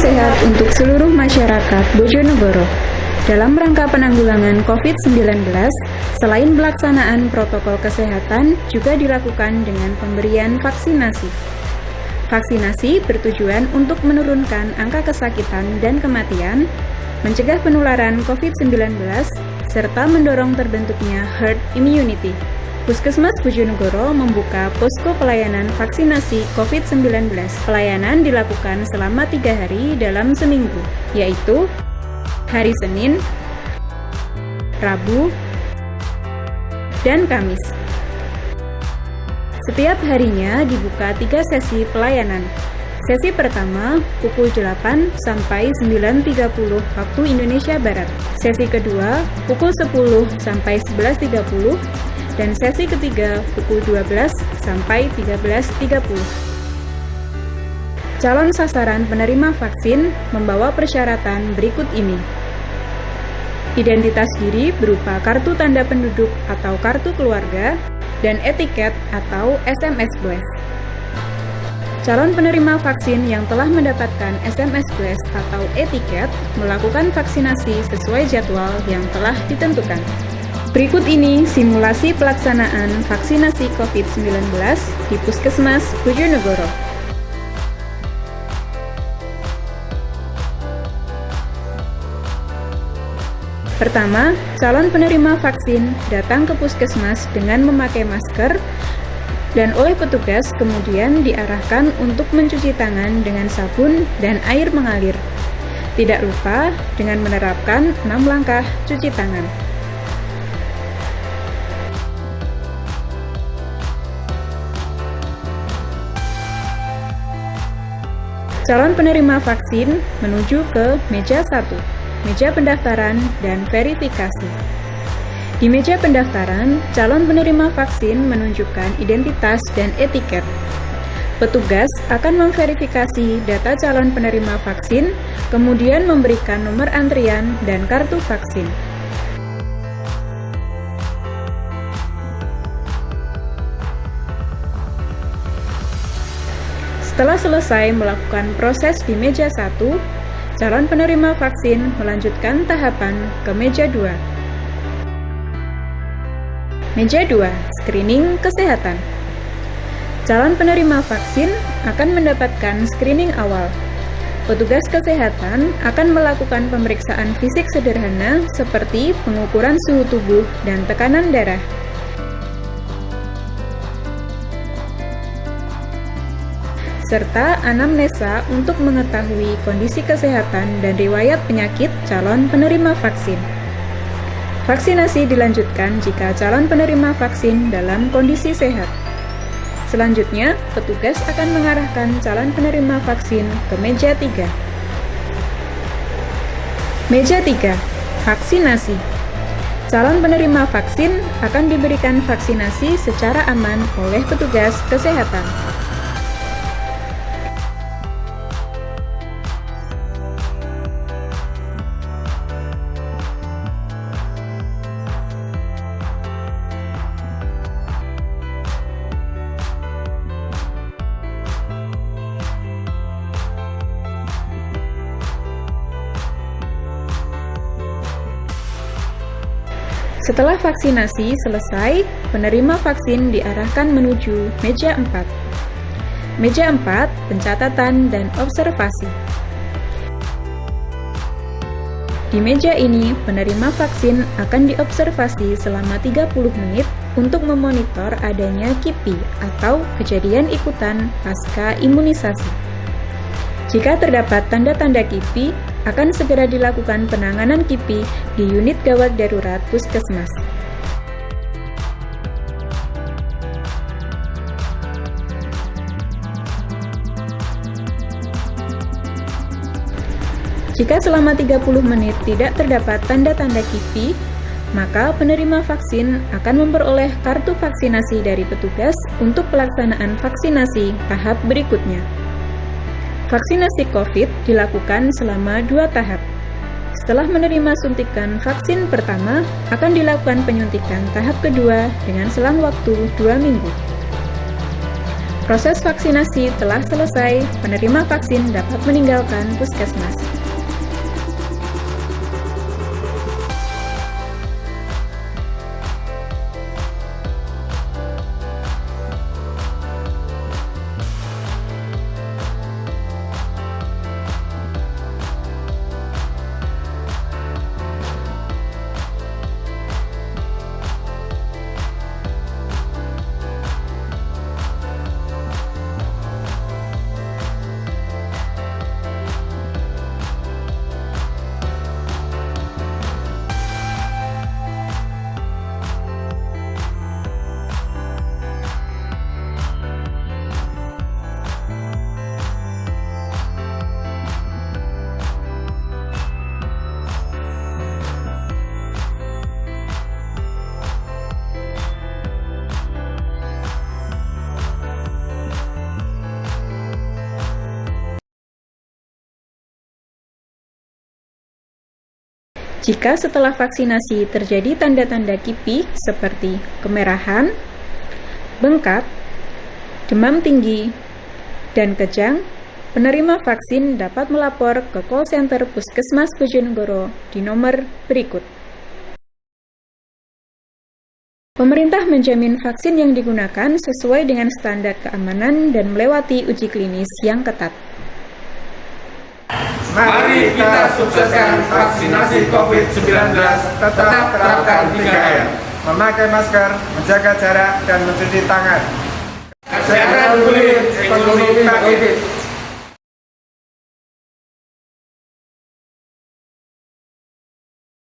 sehat untuk seluruh masyarakat Bojonegoro. Dalam rangka penanggulangan COVID-19, selain pelaksanaan protokol kesehatan, juga dilakukan dengan pemberian vaksinasi. Vaksinasi bertujuan untuk menurunkan angka kesakitan dan kematian, mencegah penularan COVID-19, serta mendorong terbentuknya herd immunity. Puskesmas Bojonegoro membuka posko pelayanan vaksinasi COVID-19. Pelayanan dilakukan selama 3 hari dalam seminggu, yaitu hari Senin, Rabu, dan Kamis. Setiap harinya dibuka 3 sesi pelayanan. Sesi pertama pukul 8 sampai 9.30 waktu Indonesia Barat. Sesi kedua pukul 10 sampai 11.30 dan sesi ketiga pukul 12 sampai 13.30. Calon sasaran penerima vaksin membawa persyaratan berikut ini. Identitas diri berupa kartu tanda penduduk atau kartu keluarga dan etiket atau SMS Blast. Calon penerima vaksin yang telah mendapatkan SMS Blast atau etiket melakukan vaksinasi sesuai jadwal yang telah ditentukan. Berikut ini simulasi pelaksanaan vaksinasi COVID-19 di Puskesmas Bojonegoro. Pertama, calon penerima vaksin datang ke puskesmas dengan memakai masker dan oleh petugas kemudian diarahkan untuk mencuci tangan dengan sabun dan air mengalir. Tidak lupa dengan menerapkan 6 langkah cuci tangan. Calon penerima vaksin menuju ke meja 1, meja pendaftaran dan verifikasi. Di meja pendaftaran, calon penerima vaksin menunjukkan identitas dan etiket. Petugas akan memverifikasi data calon penerima vaksin, kemudian memberikan nomor antrian dan kartu vaksin. Setelah selesai melakukan proses di meja 1, calon penerima vaksin melanjutkan tahapan ke meja 2. Meja 2, screening kesehatan. Calon penerima vaksin akan mendapatkan screening awal. Petugas kesehatan akan melakukan pemeriksaan fisik sederhana seperti pengukuran suhu tubuh dan tekanan darah. Serta anamnesa untuk mengetahui kondisi kesehatan dan riwayat penyakit calon penerima vaksin. Vaksinasi dilanjutkan jika calon penerima vaksin dalam kondisi sehat. Selanjutnya, petugas akan mengarahkan calon penerima vaksin ke meja 3. Meja 3, vaksinasi. Calon penerima vaksin akan diberikan vaksinasi secara aman oleh petugas kesehatan. Setelah vaksinasi selesai, penerima vaksin diarahkan menuju meja 4. Meja 4, pencatatan dan observasi. Di meja ini, penerima vaksin akan diobservasi selama 30 menit untuk memonitor adanya KIPI atau kejadian ikutan pasca imunisasi. Jika terdapat tanda-tanda KIPI, akan segera dilakukan penanganan KIPI di unit gawat darurat puskesmas. Jika selama 30 menit tidak terdapat tanda-tanda KIPI, maka penerima vaksin akan memperoleh kartu vaksinasi dari petugas untuk pelaksanaan vaksinasi tahap berikutnya. Vaksinasi COVID dilakukan selama 2 tahap. Setelah menerima suntikan vaksin pertama, akan dilakukan penyuntikan tahap kedua dengan selang waktu 2 minggu. Proses vaksinasi telah selesai, penerima vaksin dapat meninggalkan puskesmas. Jika setelah vaksinasi terjadi tanda-tanda kipi seperti kemerahan, bengkak, demam tinggi, dan kejang, penerima vaksin dapat melapor ke call center Puskesmas Bojonegoro di nomor berikut. Pemerintah menjamin vaksin yang digunakan sesuai dengan standar keamanan dan melewati uji klinis yang ketat. Mari kita sukseskan vaksinasi COVID-19, tetap terapkan 3M. Memakai masker, menjaga jarak, dan mencuci tangan. Kesehatan pulih, ekonomi bangkit.